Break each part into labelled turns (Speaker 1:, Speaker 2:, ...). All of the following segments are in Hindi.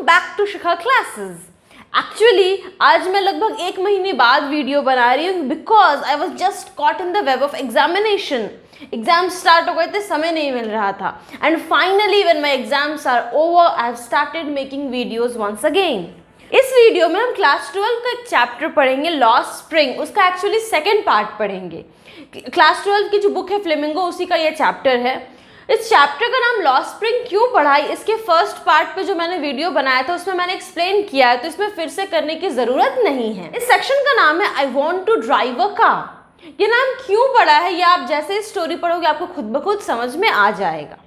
Speaker 1: Welcome back to Shikha classes. Actually आज मैं लगभग 1 महीने बाद वीडियो बना रही हूँ because I was just caught in the web of examination. Exam start हो गए थे, समय नहीं मिल रहा था and finally when my exams are over I have started making videos once again. इस वीडियो में हम क्लास 12 का एक चैप्टर पढ़ेंगे लॉस्ट स्प्रिंग, उसका एक्चुअली सेकेंड पार्ट पढ़ेंगे। क्लास 12 की जो बुक है फ्लेमिंगो उसी का ये चैप्टर है। इस चैप्टर का नाम लॉस्ट स्प्रिंग क्यों पढ़ा, इसके फर्स्ट पार्ट पे जो मैंने वीडियो बनाया था उसमें मैंने एक्सप्लेन किया है, तो इसमें फिर से करने की ज़रूरत नहीं है। इस सेक्शन का नाम है I want to drive a car. ये नाम क्यों पड़ा है ये आप जैसे इस स्टोरी पढ़ोगे आपको खुद ब खुद समझ में आ जाएगा।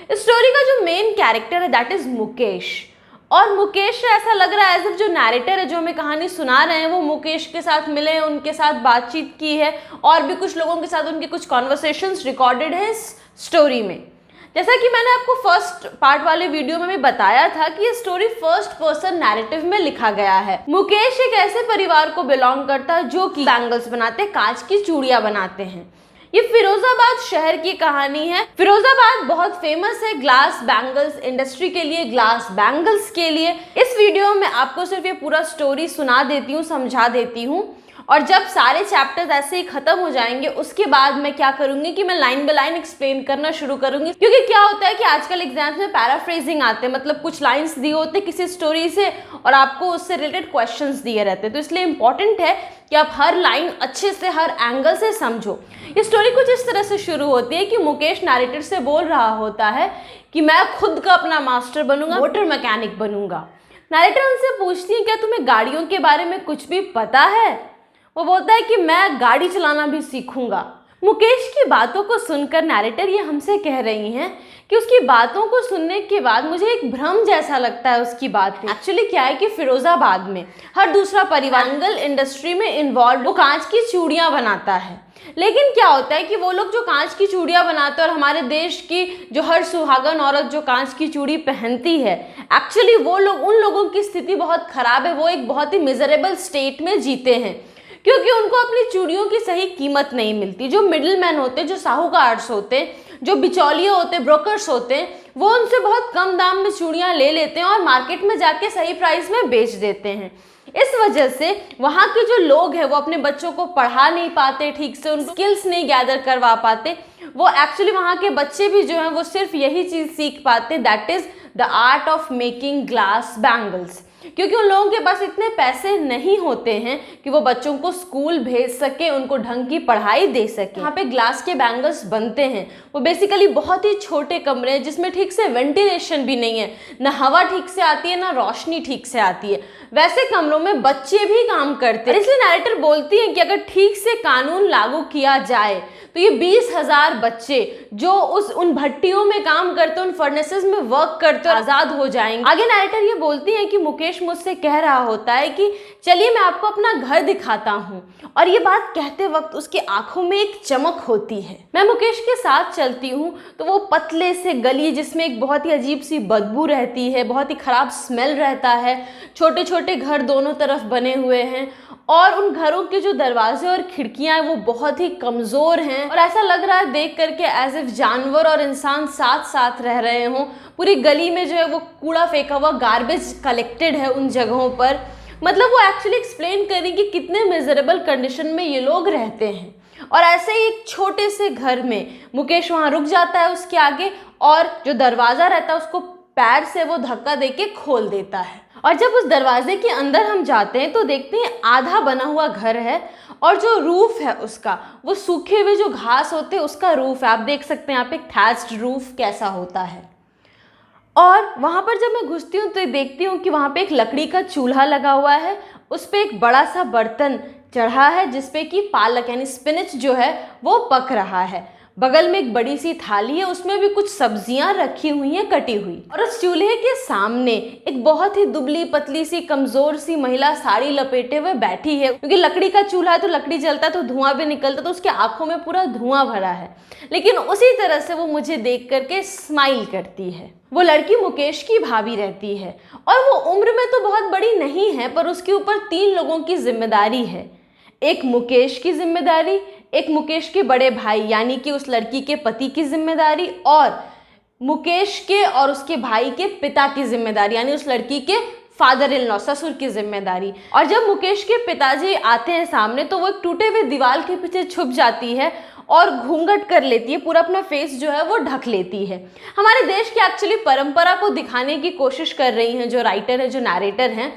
Speaker 1: इस स्टोरी का जो मेन कैरेक्टर है दैट इज़ मुकेश, और मुकेश से ऐसा लग रहा है एज इफ जो नैरेटर है जो हमें कहानी सुना रहे हैं वो मुकेश के साथ मिले हैं, उनके साथ बातचीत की है और भी कुछ लोगों के साथ उनके कुछ कॉन्वर्सेशंस रिकॉर्डेड हैं इस स्टोरी में। जैसा कि मैंने आपको फर्स्ट पार्ट वाले वीडियो में भी बताया था कि ये स्टोरी फर्स्ट पर्सन नैरेटिव में लिखा गया है। मुकेश एक ऐसे परिवार को बिलोंग करता है जो कि बैंगल्स बनाते हैं, कांच की चूड़ियां बनाते हैं। ये फिरोजाबाद शहर की कहानी है। फिरोजाबाद बहुत फेमस है ग्लास बैंगल्स इंडस्ट्री के लिए, ग्लास बैंगल्स के लिए। इस वीडियो में आपको सिर्फ ये पूरा स्टोरी सुना देती हूँ, समझा देती हूँ, और जब सारे चैप्टर्स ऐसे ही खत्म हो जाएंगे उसके बाद मैं क्या करूंगी कि मैं लाइन बाय लाइन एक्सप्लेन करना शुरू करूंगी। क्योंकि क्या होता है कि आजकल एग्जाम्स में पैराफ्रेजिंग आते हैं, मतलब कुछ लाइंस दिए होते हैं किसी स्टोरी से और आपको उससे रिलेटेड क्वेश्चंस दिए रहते हैं, तो इसलिए इंपॉर्टेंट है कि आप हर लाइन अच्छे से हर एंगल से समझो। ये स्टोरी कुछ इस तरह से शुरू होती है कि मुकेश नैरेटर से बोल रहा होता है कि मैं खुद का अपना मास्टर बनूंगा, मोटर मैकेनिक बनूंगा। नैरेटर उनसे पूछती है क्या तुम्हें गाड़ियों के बारे में कुछ भी पता है? वो बोलता है कि मैं गाड़ी चलाना भी सीखूंगा। मुकेश की बातों को सुनकर नैरेटर ये हमसे कह रही हैं कि उसकी बातों को सुनने के बाद मुझे एक भ्रम जैसा लगता है उसकी बात पे। एक्चुअली क्या है कि फिरोजाबाद में हर दूसरा परिवार बैंगल इंडस्ट्री में इन्वॉल्व, वो कांच की चूड़ियाँ बनाता है। लेकिन क्या होता है कि वो लोग जो कांच की चूड़ियाँ बनाते हैं और हमारे देश की जो हर सुहागन औरत जो कांच की चूड़ी पहनती है, एक्चुअली वो लोग, उन लोगों की स्थिति बहुत खराब है। वो एक बहुत ही मिजरेबल स्टेट में जीते हैं क्योंकि उनको अपनी चूड़ियों की सही कीमत नहीं मिलती। जो मिडिल मैन होते हैं, जो साहूकार्स होते हैं, जो बिचौलिए होते हैं, ब्रोकर्स होते हैं, वो उनसे बहुत कम दाम में चूड़ियाँ ले लेते हैं और मार्केट में जाके सही प्राइस में बेच देते हैं। इस वजह से वहाँ के जो लोग हैं वो अपने बच्चों को पढ़ा नहीं पाते ठीक से, उनको स्किल्स नहीं गैदर करवा पाते। वो एक्चुअली वहाँ के बच्चे भी जो हैं वो सिर्फ यही चीज़ सीख पाते, that is the art of making glass bangles, क्योंकि उन लोगों के पास इतने पैसे नहीं होते हैं कि वो बच्चों को स्कूल भेज सके, उनको ढंग की पढ़ाई दे सके। यहाँ पे ग्लास के बैंगल्स बनते हैं वो बेसिकली बहुत ही छोटे कमरे हैं जिसमें ठीक से वेंटिलेशन भी नहीं है, ना हवा ठीक से आती है ना रोशनी ठीक से आती है। वैसे कमरों में बच्चे भी काम करते हैं। इसलिए नैरेटर बोलती हैं कि अगर ठीक से कानून लागू किया जाए तो ये 20,000 बच्चे जो उन भट्टियों में काम करते, उन फर्नेसेस में वर्क करते आज़ाद हो जाएंगे। आगे नैरेटर ये बोलती है कि मुकेश मुझसे कह रहा होता है कि चलिए मैं आपको अपना घर दिखाता हूँ, और ये बात कहते वक्त उसकी आंखों में एक चमक होती है। मैं मुकेश के साथ चलती हूँ तो वो पतले से गली जिसमें एक बहुत ही अजीब सी बदबू रहती है, बहुत ही खराब स्मेल रहता है, छोटे छोटे घर दोनों तरफ बने हुए हैं और उन घरों के जो दरवाजे और खिड़कियां हैं वो बहुत ही कमज़ोर हैं और ऐसा लग रहा है देख करके एज इफ जानवर और इंसान साथ साथ रह रहे हों। पूरी गली में जो है वो कूड़ा फेंका हुआ, गार्बेज कलेक्टेड है उन जगहों पर। मतलब वो एक्चुअली एक्सप्लेन करें कि कितने मिजरेबल कंडीशन में ये लोग रहते हैं। और ऐसे ही एक छोटे से घर में मुकेश वहाँ रुक जाता है उसके आगे, और जो दरवाज़ा रहता है उसको पैर से वो धक्का दे के खोल देता है। और जब उस दरवाजे के अंदर हम जाते हैं तो देखते हैं आधा बना हुआ घर है और जो रूफ है उसका, वो सूखे हुए जो घास होते हैं उसका रूफ है। आप देख सकते हैं यहाँ पे एक थैच्ड रूफ कैसा होता है। और वहाँ पर जब मैं घुसती हूँ तो देखती हूँ कि वहाँ पे एक लकड़ी का चूल्हा लगा हुआ है, उस पर एक बड़ा सा बर्तन चढ़ा है जिसपे कि पालक यानी स्पिनच जो है वो पक रहा है। बगल में एक बड़ी सी थाली है, उसमें भी कुछ सब्जियां रखी हुई हैं कटी हुई। और उस चूल्हे के सामने एक बहुत ही दुबली पतली सी कमजोर सी महिला साड़ी लपेटे हुए बैठी है। क्योंकि लकड़ी का चूल्हा है तो लकड़ी जलता है तो धुआं भी निकलता, तो उसके आंखों में पूरा धुआं भरा है। लेकिन उसी तरह से वो मुझे देख करके स्माइल करती है। वो लड़की मुकेश की भाभी रहती है और वो उम्र में तो बहुत बड़ी नहीं है, पर उसके ऊपर 3 लोगों की जिम्मेदारी है। एक मुकेश की जिम्मेदारी, एक मुकेश के बड़े भाई यानी कि उस लड़की के पति की जिम्मेदारी, और मुकेश के और उसके भाई के पिता की जिम्मेदारी, यानी उस लड़की के फादर इन लॉ, ससुर की जिम्मेदारी। और जब मुकेश के पिताजी आते हैं सामने तो वो एक टूटे हुए दीवार के पीछे छुप जाती है और घूंघट कर लेती है, पूरा अपना फेस जो है वो ढक लेती है। हमारे देश की एक्चुअली परंपरा को दिखाने की कोशिश कर रही हैं जो राइटर है, जो नैरेटर हैं,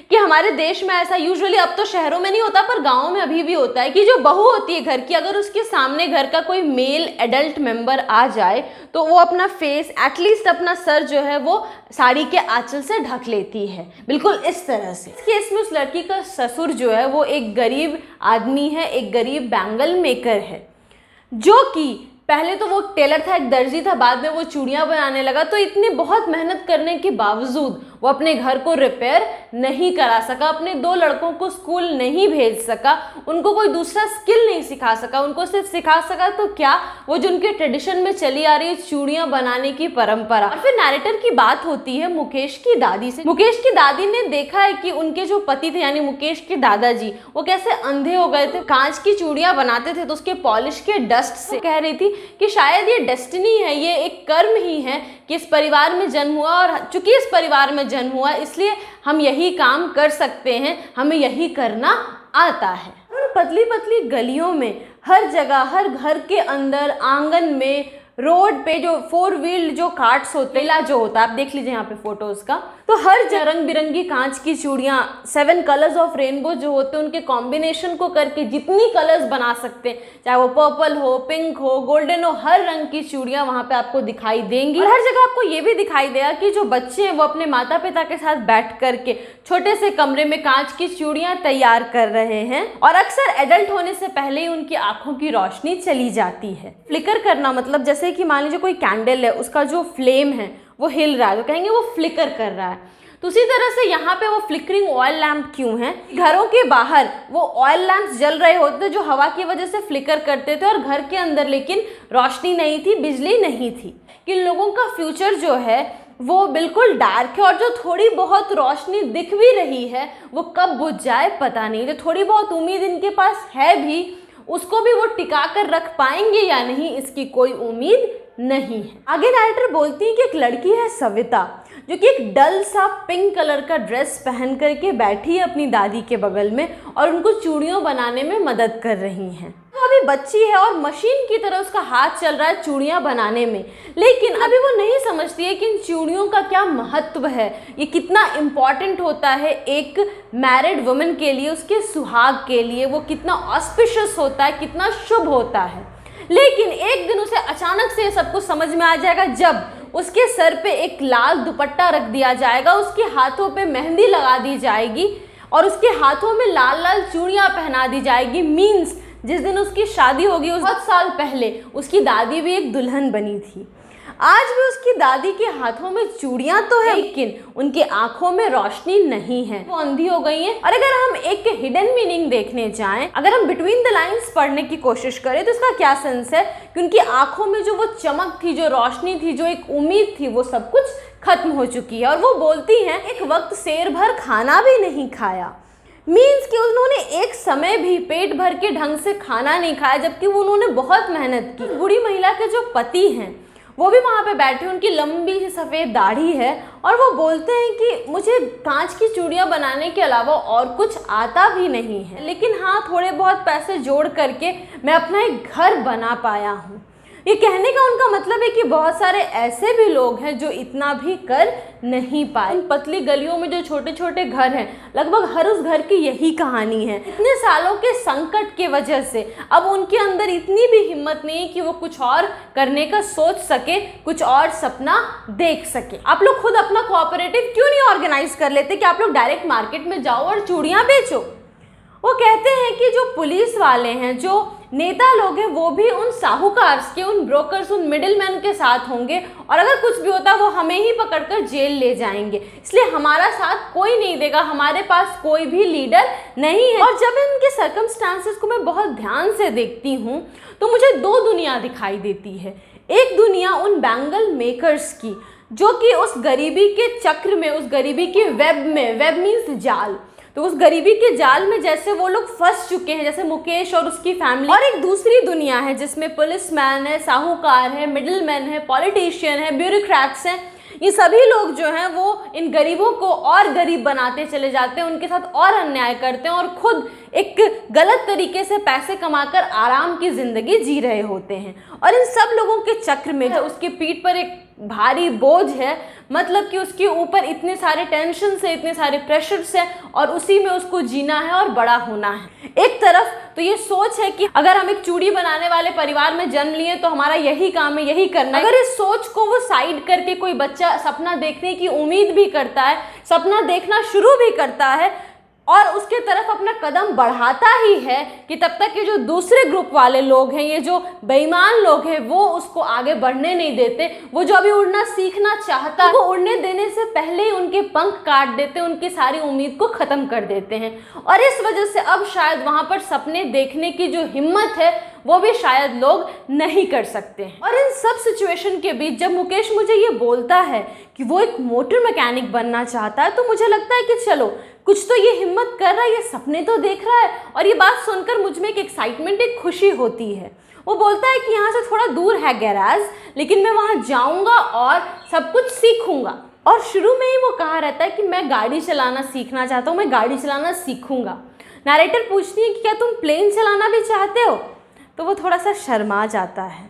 Speaker 1: कि हमारे देश में ऐसा यूजुअली, अब तो शहरों में नहीं होता पर गाँव में अभी भी होता है, कि जो बहू होती है घर की, अगर उसके सामने घर का कोई मेल एडल्ट मेंबर आ जाए तो वो अपना फेस, एटलीस्ट अपना सर जो है वो साड़ी के आंचल से ढक लेती है, बिल्कुल इस तरह से। इस केस में उस लड़की का ससुर जो है वो एक गरीब आदमी है, एक गरीब बैंगल मेकर है, जो कि पहले तो वो टेलर था, एक दर्जी था, बाद में वो चूड़ियाँ बनाने लगा। तो इतनी बहुत मेहनत करने के बावजूद वो अपने घर को रिपेयर नहीं करा सका, अपने 2 लड़कों को स्कूल नहीं भेज सका, उनको कोई दूसरा स्किल नहीं सिखा सका, उनको सिर्फ सिखा सका तो क्या, वो जो उनके ट्रेडिशन में चली आ रही है चूड़ियाँ बनाने की परंपरा। और फिर नैरेटर की बात होती है मुकेश की दादी से। मुकेश की दादी ने देखा है कि उनके जो पति थे यानी मुकेश के दादाजी, वो कैसे अंधे हो गए थे, कांच की चूड़ियाँ बनाते थे तो उसके पॉलिश के डस्ट से कह रही थी कि शायद ये डेस्टिनी है, ये एक कर्म ही है कि इस परिवार में जन्म हुआ, और चूंकि इस परिवार में जन्म हुआ इसलिए हम यही काम कर सकते हैं, हमें यही करना आता है। पतली पतली गलियों में, हर जगह, हर घर के अंदर, आंगन में, रोड पे जो 4 व्हील जो कार्ट्स होते हैं, जो होता है, आप देख लीजिए यहाँ पे फोटोज का, तो हर रंग बिरंगी कांच की चूड़ियाँ, 7 कलर्स ऑफ रेनबो जो होते हैं उनके कॉम्बिनेशन को करके जितनी कलर्स बना सकते हैं, चाहे वो पर्पल हो, पिंक हो, गोल्डन हो, हर रंग की चूड़ियाँ वहाँ पे आपको दिखाई देंगी। और हर जगह आपको ये भी दिखाई देगा कि जो बच्चे हैं वो अपने माता पिता के साथ बैठ करके छोटे से कमरे में कांच की चूड़ियाँ तैयार कर रहे हैं, और अक्सर एडल्ट होने से पहले ही उनकी आंखों की रोशनी चली जाती है। फ्लिकर करना मतलब जैसे कि मान लीजिए कोई कैंडल है, उसका जो फ्लेम है वो हिल रहा है तो कहेंगे वो फ्लिकर कर रहा है। तो उसी तरह से यहाँ पे वो फ्लिकरिंग ऑयल लैम्प क्यों है? घरों के बाहर वो ऑयल लैम्प्स जल रहे होते थे जो हवा की वजह से फ्लिकर करते थे, और घर के अंदर लेकिन रोशनी नहीं थी, बिजली नहीं थी, कि लोगों का फ्यूचर जो है वो बिल्कुल डार्क है, और जो थोड़ी बहुत रोशनी दिख भी रही है वो कब बुझ जाए पता नहीं। जो थोड़ी बहुत उम्मीद इनके पास है भी, उसको भी वो टिका कर रख पाएंगे या नहीं, इसकी कोई उम्मीद नहीं है। आगे डायरेक्टर बोलती है कि एक लड़की है सविता, जो कि एक डल सा पिंक कलर का ड्रेस पहन करके बैठी है अपनी दादी के बगल में और उनको चूड़ियों बनाने में मदद कर रही हैं। वो अभी बच्ची है और मशीन की तरह उसका हाथ चल रहा है चूड़ियाँ बनाने में, लेकिन अभी वो नहीं समझती है कि इन चूड़ियों का क्या महत्व है, ये कितना इम्पॉर्टेंट होता है एक मैरिड वुमन के लिए, उसके सुहाग के लिए, वो कितना ऑस्पिशियस होता है, कितना शुभ होता है। लेकिन एक दिन उसे अचानक से सब कुछ समझ में आ जाएगा जब उसके सर पे एक लाल दुपट्टा रख दिया जाएगा, उसके हाथों पे मेहंदी लगा दी जाएगी और उसके हाथों में लाल लाल चूड़ियाँ पहना दी जाएगी। मीन्स जिस दिन उसकी शादी होगी, उस 7 साल पहले उसकी दादी भी एक दुल्हन बनी थी। आज भी उसकी दादी के हाथों में चूड़ियाँ तो है, लेकिन उनकी आंखों में रोशनी नहीं है, वो अंधी हो गई हैं। और अगर हम एक हिडन मीनिंग देखने जाएं, अगर हम बिटवीन द लाइंस पढ़ने की कोशिश करें तो इसका क्या सेंस है कि उनकी आंखों में जो वो चमक थी, जो रोशनी थी, जो एक उम्मीद थी, वो सब कुछ खत्म हो चुकी है। और वो बोलती हैं एक वक्त शेर भर खाना भी नहीं खाया। मीन्स कि उन्होंने एक समय भी पेट भर के ढंग से खाना नहीं खाया, जबकि वो उन्होंने बहुत मेहनत की। बूढ़ी महिला के जो पति हैं वो भी वहाँ पे बैठे, उनकी लंबी सी सफ़ेद दाढ़ी है और वो बोलते हैं कि मुझे कांच की चूड़ियाँ बनाने के अलावा और कुछ आता भी नहीं है, लेकिन हाँ थोड़े बहुत पैसे जोड़ करके मैं अपना एक घर बना पाया हूँ। ये कहने का उनका मतलब है कि बहुत सारे ऐसे भी लोग हैं जो इतना भी कर नहीं पाए। इन पतली गलियों में जो छोटे छोटे घर हैं, लगभग हर उस घर की यही कहानी है। इतने सालों के संकट के वजह से अब उनके अंदर इतनी भी हिम्मत नहीं है कि वो कुछ और करने का सोच सके, कुछ और सपना देख सके। आप लोग खुद अपना कोऑपरेटिव क्यों नहीं ऑर्गेनाइज कर लेते कि आप लोग डायरेक्ट मार्केट में जाओ और चूड़ियाँ बेचो? वो कहते हैं कि जो पुलिस वाले हैं, जो नेता लोग हैं, वो भी उन साहूकार्स के, उन ब्रोकर्स, उन मिडिलमैन के साथ होंगे और अगर कुछ भी होता है वो हमें ही पकड़कर जेल ले जाएंगे, इसलिए हमारा साथ कोई नहीं देगा, हमारे पास कोई भी लीडर नहीं है। और जब इनके सर्कमस्टांसेस को मैं बहुत ध्यान से देखती हूँ तो मुझे 2 दुनिया दिखाई देती है। एक दुनिया उन बैंगल मेकर्स की जो कि उस गरीबी के चक्र में, उस गरीबी के वेब में, वेब मीन्स जाल, तो उस गरीबी के जाल में जैसे वो लोग फंस चुके हैं, जैसे मुकेश और उसकी फैमिली। और एक दूसरी दुनिया है जिसमें पुलिसमैन है, साहूकार है, मिडिलमैन है, पॉलिटिशियन है, ब्यूरोक्रेट्स हैं। ये सभी लोग जो हैं वो इन गरीबों को और गरीब बनाते चले जाते हैं, उनके साथ और अन्याय करते हैं और खुद एक गलत तरीके से पैसे कमाकर आराम की ज़िंदगी जी रहे होते हैं। और इन सब लोगों के चक्र में उसकी पीठ पर एक भारी बोझ है, मतलब कि उसके ऊपर इतने सारे टेंशन है, इतने सारे प्रेशर्स है और उसी में उसको जीना है और बड़ा होना है। एक तरफ तो ये सोच है कि अगर हम एक चूड़ी बनाने वाले परिवार में जन्म लिए तो हमारा यही काम है, यही करना है। अगर इस सोच को वो साइड करके कोई बच्चा सपना देखने की उम्मीद भी करता है, सपना देखना शुरू भी करता है और उसके तरफ अपना कदम बढ़ाता ही है कि तब तक ये जो दूसरे ग्रुप वाले लोग हैं, ये जो बेईमान लोग हैं, वो उसको आगे बढ़ने नहीं देते। वो जो अभी उड़ना सीखना चाहता है वो उड़ने देने से पहले ही उनके पंख काट देते, उनकी सारी उम्मीद को ख़त्म कर देते हैं। और इस वजह से अब शायद वहाँ पर सपने देखने की जो हिम्मत है वो भी शायद लोग नहीं कर सकते हैं। और इन सब सिचुएशन के बीच जब मुकेश मुझे ये बोलता है कि वो एक मोटर मैकेनिक बनना चाहता है, तो मुझे लगता है कि चलो कुछ तो ये हिम्मत कर रहा है, ये सपने तो देख रहा है। और ये बात सुनकर मुझ में एक एक्साइटमेंट, एक खुशी होती है। वो बोलता है कि यहाँ से थोड़ा दूर है गैराज, लेकिन मैं वहाँ जाऊँगा और सब कुछ सीखूँगा। और शुरू में ही वो कहा रहता है कि मैं गाड़ी चलाना सीखना चाहता हूँ, मैं गाड़ी चलाना सीखूँगा। नैरेटर पूछती है कि क्या तुम प्लेन चलाना भी चाहते हो? तो वो थोड़ा सा शर्मा जाता है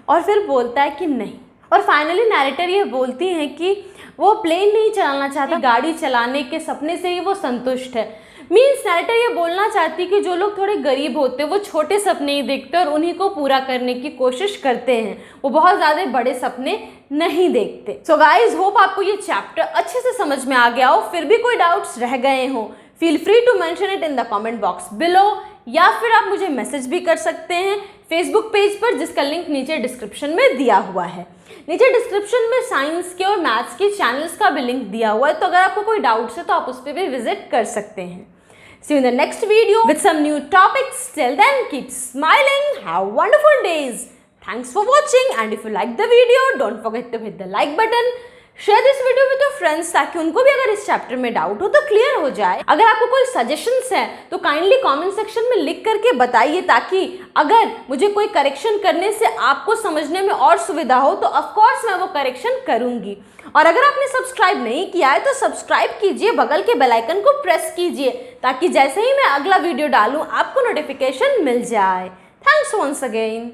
Speaker 1: और फिर बोलता है कि नहीं। और फाइनली नैरेटर ये बोलती हैं कि वो प्लेन नहीं चलाना चाहती, गाड़ी चलाने के सपने से ही वो संतुष्ट है। मीन्स नैरेटर ये बोलना चाहती कि जो लोग थोड़े गरीब होते हैं वो छोटे सपने ही देखते और उन्हीं को पूरा करने की कोशिश करते हैं, वो बहुत ज़्यादा बड़े सपने नहीं देखते। सो गाइज, होप आपको ये चैप्टर अच्छे से समझ में आ गया हो। फिर भी कोई डाउट्स रह गए हों, feel free to mention it in the comment box below, या फिर आप मुझे मैसेज भी कर सकते हैं फेसबुक पेज पर, जिसका लिंक नीचे डिस्क्रिप्शन में दिया हुआ है। नीचे डिस्क्रिप्शन में साइंस के और मैथ्स के चैनल्स का भी लिंक दिया हुआ है, तो अगर आपको कोई डाउट्स है तो आप उस पर भी विजिट कर सकते हैं। See you in the next video with some new topics. Till then, keep smiling, have wonderful days. Thanks for watching, and if you like the video, don't forget to hit the like button. Share this video with your friends ताकि उनको भी अगर इस चैप्टर में डाउट हो तो क्लियर हो जाए। अगर आपको कोई सजेशंस है तो काइंडली कमेंट सेक्शन में लिख करके बताइए, ताकि अगर मुझे कोई करेक्शन करने से आपको समझने में और सुविधा हो तो ऑफ कोर्स मैं वो करेक्शन करूंगी। और अगर आपने सब्सक्राइब नहीं किया है तो सब्सक्राइब कीजिए, बगल के बेल आइकन को प्रेस कीजिए ताकि जैसे ही मैं अगला वीडियो डालूं आपको नोटिफिकेशन मिल जाए। Thanks once again.